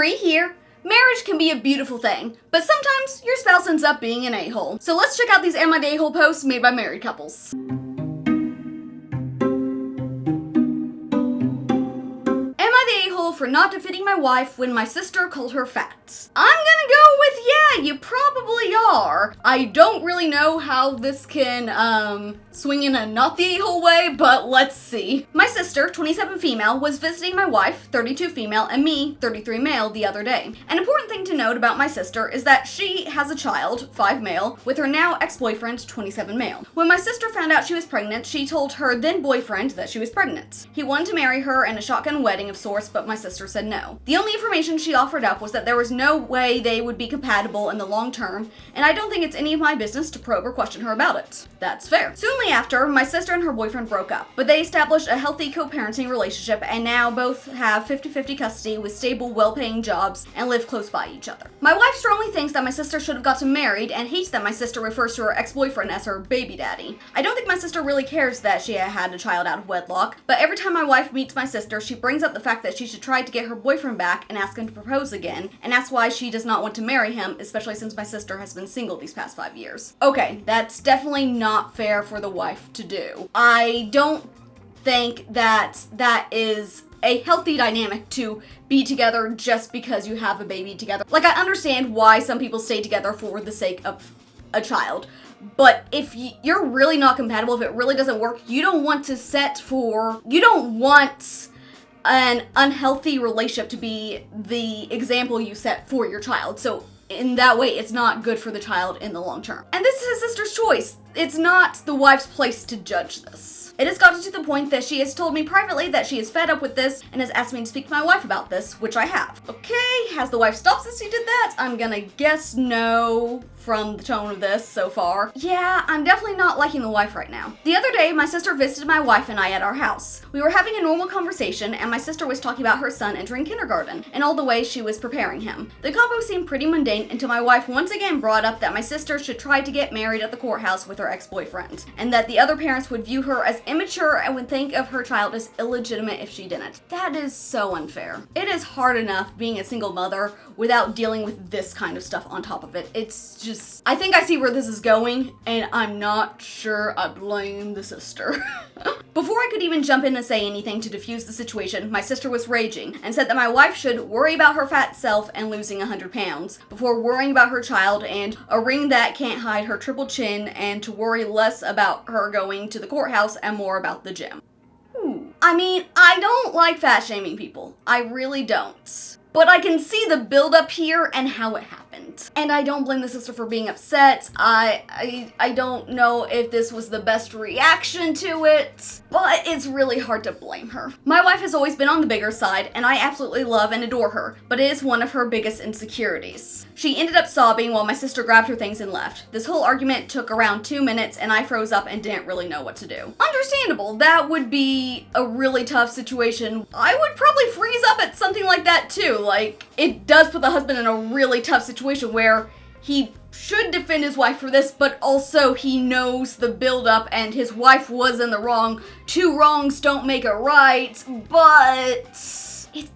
Marie here. Marriage can be a beautiful thing, but sometimes your spouse ends up being an a-hole. So let's check out these Am I the A-hole posts made by married couples. For not defending my wife when my sister called her fat. I'm gonna go with yeah, you probably are. I don't really know how this can swing in a not the a-hole way, but let's see. My sister, 27 female, was visiting my wife, 32 female, and me, 33 male, the other day. An important thing to note about my sister is that she has a child, 5 male, with her now ex-boyfriend, 27 male. When my sister found out she was pregnant, she told her then boyfriend that she was pregnant. He wanted to marry her in a shotgun wedding of sorts, but my sister said no. The only information she offered up was that there was no way they would be compatible in the long term, and I don't think it's any of my business to probe or question her about it. That's fair. Soonly after, my sister and her boyfriend broke up, but they established a healthy co-parenting relationship and now both have 50-50 custody with stable, well-paying jobs and live close by each other. My wife strongly thinks that my sister should have gotten married and hates that my sister refers to her ex-boyfriend as her baby daddy. I don't think my sister really cares that she had a child out of wedlock, but every time my wife meets my sister, she brings up the fact that she should try to get her boyfriend back and ask him to propose again, and that's why she does not want to marry him, especially since my sister has been single these past 5 years. Okay, that's definitely not fair for the wife to do. I don't think that is a healthy dynamic to be together just because you have a baby together. Like, I understand why some people stay together for the sake of a child, but if you're really not compatible, if it really doesn't work, you don't want an unhealthy relationship to be the example you set for your child. So in that way, it's not good for the child in the long term. And this is his sister's choice. It's not the wife's place to judge this. It has gotten to the point that she has told me privately that she is fed up with this and has asked me to speak to my wife about this, which I have. Okay, has the wife stopped since she did that? I'm gonna guess no from the tone of this so far. Yeah, I'm definitely not liking the wife right now. The other day, my sister visited my wife and I at our house. We were having a normal conversation and my sister was talking about her son entering kindergarten and all the ways she was preparing him. The convo seemed pretty mundane until my wife once again brought up that my sister should try to get married at the courthouse with her ex-boyfriend, and that the other parents would view her as immature and would think of her child as illegitimate if she didn't. That is so unfair. It is hard enough being a single mother without dealing with this kind of stuff on top of it. It's just, I think I see where this is going, and I'm not sure I blame the sister. Before I could even jump in and say anything to defuse the situation, my sister was raging and said that my wife should worry about her fat self and losing 100 pounds before worrying about her child and a ring that can't hide her triple chin, and to worry less about her going to the courthouse and more about the gym. I mean, I don't like fat shaming people. I really don't. But I can see the build-up here and how it happened. And I don't blame the sister for being upset. I don't know if this was the best reaction to it, but it's really hard to blame her. My wife has always been on the bigger side, and I absolutely love and adore her, but it is one of her biggest insecurities. She ended up sobbing while my sister grabbed her things and left. This whole argument took around 2 minutes, and I froze up and didn't really know what to do. Understandable, that would be a really tough situation. I would probably freeze up at something like that too. Like, it does put the husband in a really tough situation where he should defend his wife for this, but also he knows the build-up and his wife was in the wrong. 2 wrongs don't make it right, but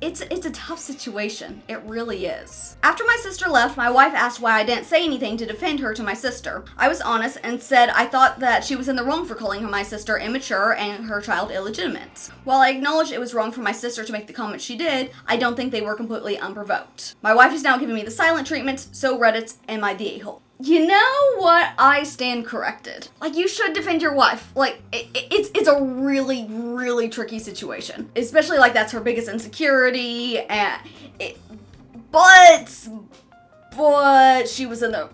it's a tough situation. It really is. After my sister left, my wife asked why I didn't say anything to defend her to my sister. I was honest and said I thought that she was in the wrong for calling her my sister immature and her child illegitimate. While I acknowledge it was wrong for my sister to make the comments she did, I don't think they were completely unprovoked. My wife is now giving me the silent treatment, so Reddit, am I the a-hole? You know what? I stand corrected. Like, you should defend your wife. Like, it's a really, really tricky situation. Especially, like, that's her biggest insecurity, and but she was in the,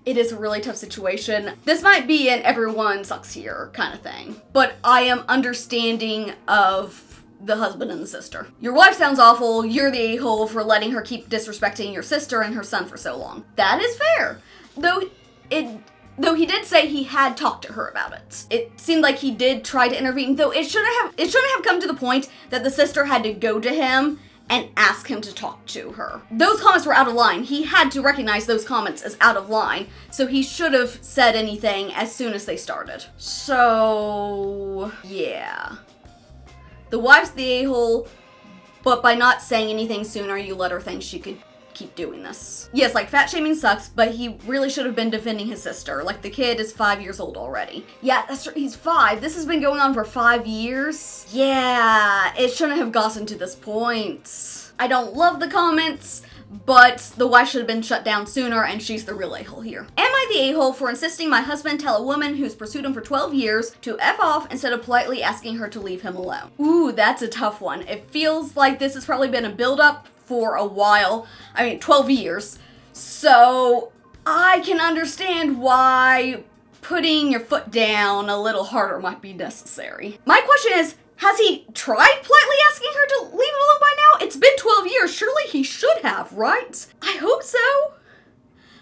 it is a really tough situation. This might be an everyone sucks here kind of thing, but I am understanding of the husband and the sister. Your wife sounds awful. You're the a-hole for letting her keep disrespecting your sister and her son for so long. That is fair. Though he did say he had talked to her about it. It seemed like he did try to intervene, though it shouldn't have come to the point that the sister had to go to him and ask him to talk to her. Those comments were out of line. He had to recognize those comments as out of line, so he should have said anything as soon as they started. So, yeah. The wife's the a-hole, but by not saying anything sooner, you let her think she could keep doing this. Yes, like, fat shaming sucks, but he really should have been defending his sister. Like, the kid is 5 years old already. Yeah, that's right, he's 5. This has been going on for 5 years. Yeah, it shouldn't have gotten to this point. I don't love the comments, but the wife should have been shut down sooner, and she's the real a-hole here. Am I the a-hole for insisting my husband tell a woman who's pursued him for 12 years to F off instead of politely asking her to leave him alone? Ooh, that's a tough one. It feels like this has probably been a build-up for a while. I mean, 12 years. So I can understand why putting your foot down a little harder might be necessary. My question is, has he tried politely asking her to leave him alone by now? It's been 12 years. Surely he should have, right? I hope so.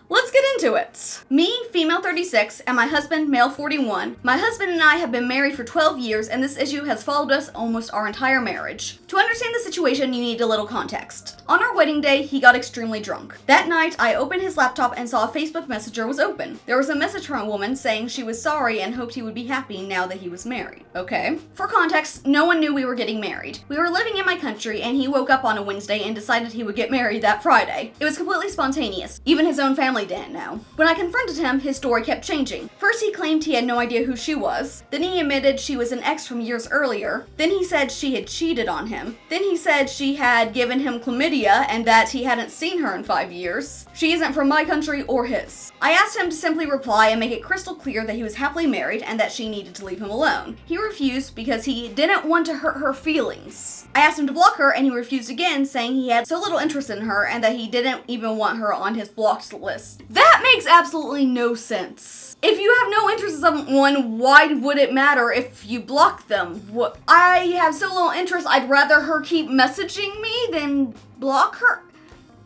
Let's get into it. Me, female 36, and my husband, male 41. My husband and I have been married for 12 years, and this issue has followed us almost our entire marriage. To understand the situation, you need a little context. On our wedding day, he got extremely drunk. That night, I opened his laptop and saw a Facebook Messenger was open. There was a message from a woman saying she was sorry and hoped he would be happy now that he was married. Okay. For context, no one knew we were getting married. We were living in my country, and he woke up on a Wednesday and decided he would get married that Friday. It was completely spontaneous. Even his own family didn't know. When I confronted him, his story kept changing. First, he claimed he had no idea who she was. Then he admitted she was an ex from years earlier. Then he said she had cheated on him. Then he said she had given him chlamydia and that he hadn't seen her in 5 years. She isn't from my country or his. I asked him to simply reply and make it crystal clear that he was happily married and that she needed to leave him alone. He refused because he didn't want to hurt her feelings. I asked him to block her and he refused again, saying he had so little interest in her and that he didn't even want her on his blocked list. That makes absolutely no sense. If you have no interest in someone, why would it matter if you block them? What? I have so little interest, I'd rather her keep messaging me than block her?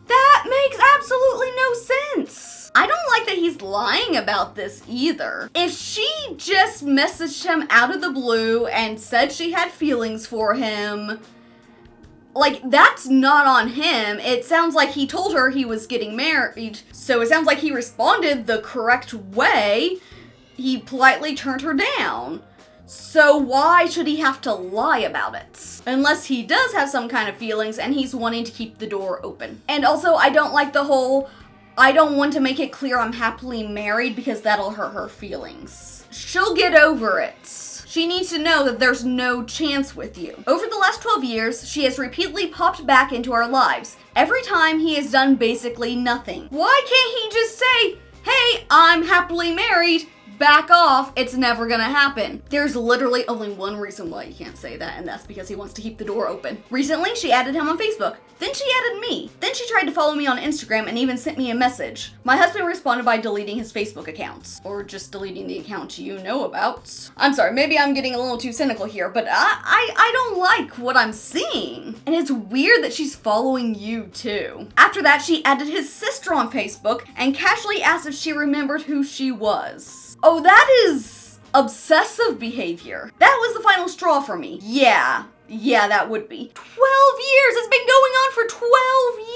That makes absolutely no sense. I don't like that he's lying about this either. If she just messaged him out of the blue and said she had feelings for him, like, that's not on him. It sounds like he told her he was getting married, so it sounds like he responded the correct way. He politely turned her down. So why should he have to lie about it? Unless he does have some kind of feelings and he's wanting to keep the door open. And also, I don't like the whole, I don't want to make it clear I'm happily married because that'll hurt her feelings. She'll get over it. She needs to know that there's no chance with you. Over the last 12 years, she has repeatedly popped back into our lives. Every time he has done basically nothing. Why can't he just say, hey, I'm happily married, back off, it's never gonna happen? There's literally only one reason why you can't say that, and that's because he wants to keep the door open. Recently, she added him on Facebook. Then she added me. Then she tried to follow me on Instagram and even sent me a message. My husband responded by deleting his Facebook accounts. Or just deleting the account you know about. I'm sorry, maybe I'm getting a little too cynical here, but I don't like what I'm seeing. And it's weird that she's following you too. After that, she added his sister on Facebook and casually asked if she remembered who she was. Oh, that is obsessive behavior. That was the final straw for me. Yeah, that would be. 12 years! It's been going on for 12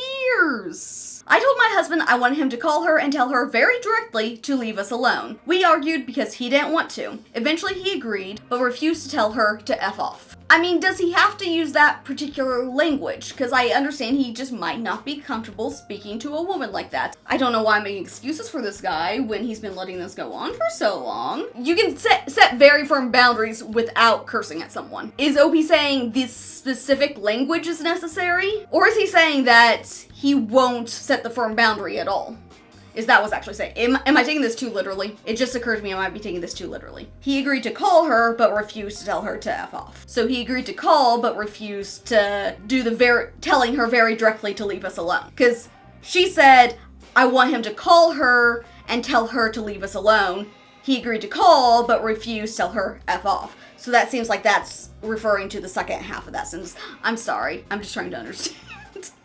years! I told my husband I wanted him to call her and tell her very directly to leave us alone. We argued because he didn't want to. Eventually he agreed, but refused to tell her to F off. I mean, does he have to use that particular language? Because I understand he just might not be comfortable speaking to a woman like that. I don't know why I'm making excuses for this guy when he's been letting this go on for so long. You can set very firm boundaries without cursing at someone. Is OP saying this specific language is necessary? Or is he saying that he won't set the firm boundary at all? Is that what's actually saying? Am I taking this too literally? It just occurred to me I might be taking this too literally. He agreed to call her, but refused to tell her to F off. So he agreed to call, but refused to do telling her very directly to leave us alone. Because she said, I want him to call her and tell her to leave us alone. He agreed to call, but refused to tell her F off. So that seems like that's referring to the second half of that sentence. I'm sorry, I'm just trying to understand.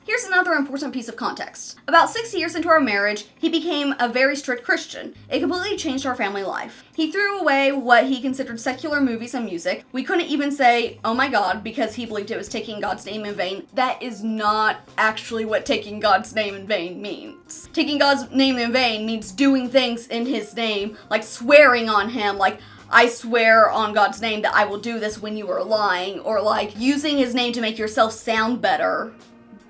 Here's another important piece of context. About 6 years into our marriage, he became a very strict Christian. It completely changed our family life. He threw away what he considered secular movies and music. We couldn't even say, oh my God, because he believed it was taking God's name in vain. That is not actually what taking God's name in vain means. Taking God's name in vain means doing things in his name, like swearing on him, like, I swear on God's name that I will do this when you are lying, or like using his name to make yourself sound better,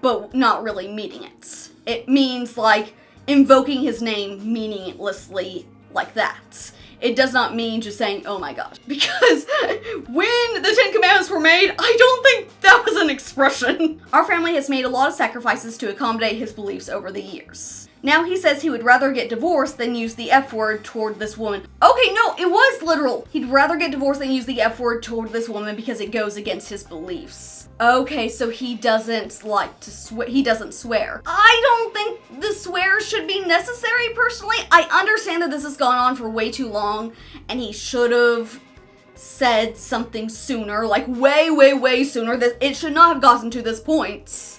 but not really meaning it. It means like invoking his name meaninglessly like that. It does not mean just saying, oh my God. Because when the Ten Commandments were made, I don't think that was an expression. Our family has made a lot of sacrifices to accommodate his beliefs over the years. Now he says he would rather get divorced than use the F word toward this woman. Okay, no, it was literal. He'd rather get divorced than use the F word toward this woman because it goes against his beliefs. Okay, so he doesn't like to swear. He doesn't swear. I don't think the swear should be necessary personally. I understand that this has gone on for way too long and he should have said something sooner, like way sooner. It should not have gotten to this point.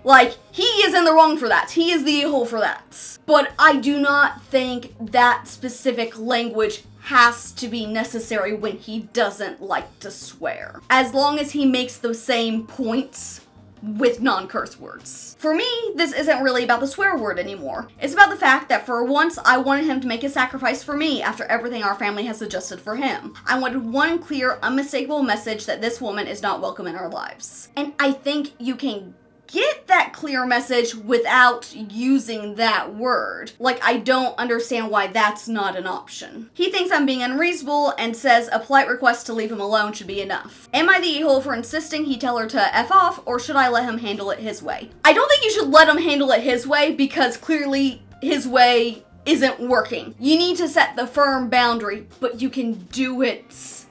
Like, he is in the wrong for that. He is the a-hole for that. But I do not think that specific language has to be necessary when he doesn't like to swear. As long as he makes the same points with non-curse words. For me, this isn't really about the swear word anymore. It's about the fact that for once, I wanted him to make a sacrifice for me after everything our family has adjusted for him. I wanted one clear, unmistakable message that this woman is not welcome in our lives. And I think you can get that clear message without using that word. Like, I don't understand why that's not an option. He thinks I'm being unreasonable and says a polite request to leave him alone should be enough. Am I the a-hole for insisting he tell her to F off, or should I let him handle it his way? I don't think you should let him handle it his way because clearly his way isn't working. You need to set the firm boundary, but you can do it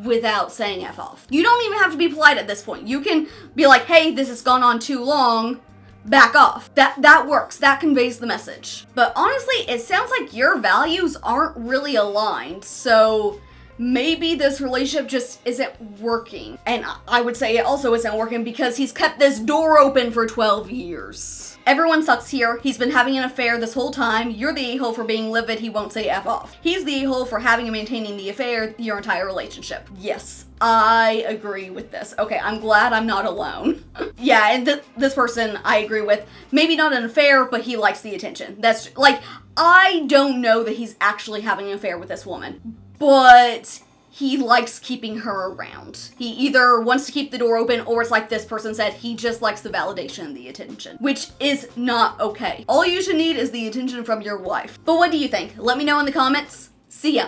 without saying F off. You don't even have to be polite at this point. You can be like, hey, this has gone on too long, back off. That works. That conveys the message. But honestly, it sounds like your values aren't really aligned, so maybe this relationship just isn't working. And I would say it also isn't working because he's kept this door open for 12 years. Everyone sucks here. He's been having an affair this whole time. You're the a-hole for being livid. He won't say F off. He's the a-hole for having and maintaining the affair your entire relationship. Yes, I agree with this. Okay, I'm glad I'm not alone. Yeah, and this person I agree with. Maybe not an affair, but he likes the attention. That's like, I don't know that he's actually having an affair with this woman, but he likes keeping her around. He either wants to keep the door open, or it's like this person said, he just likes the validation and the attention, which is not okay. All you should need is the attention from your wife. But what do you think? Let me know in the comments. See ya.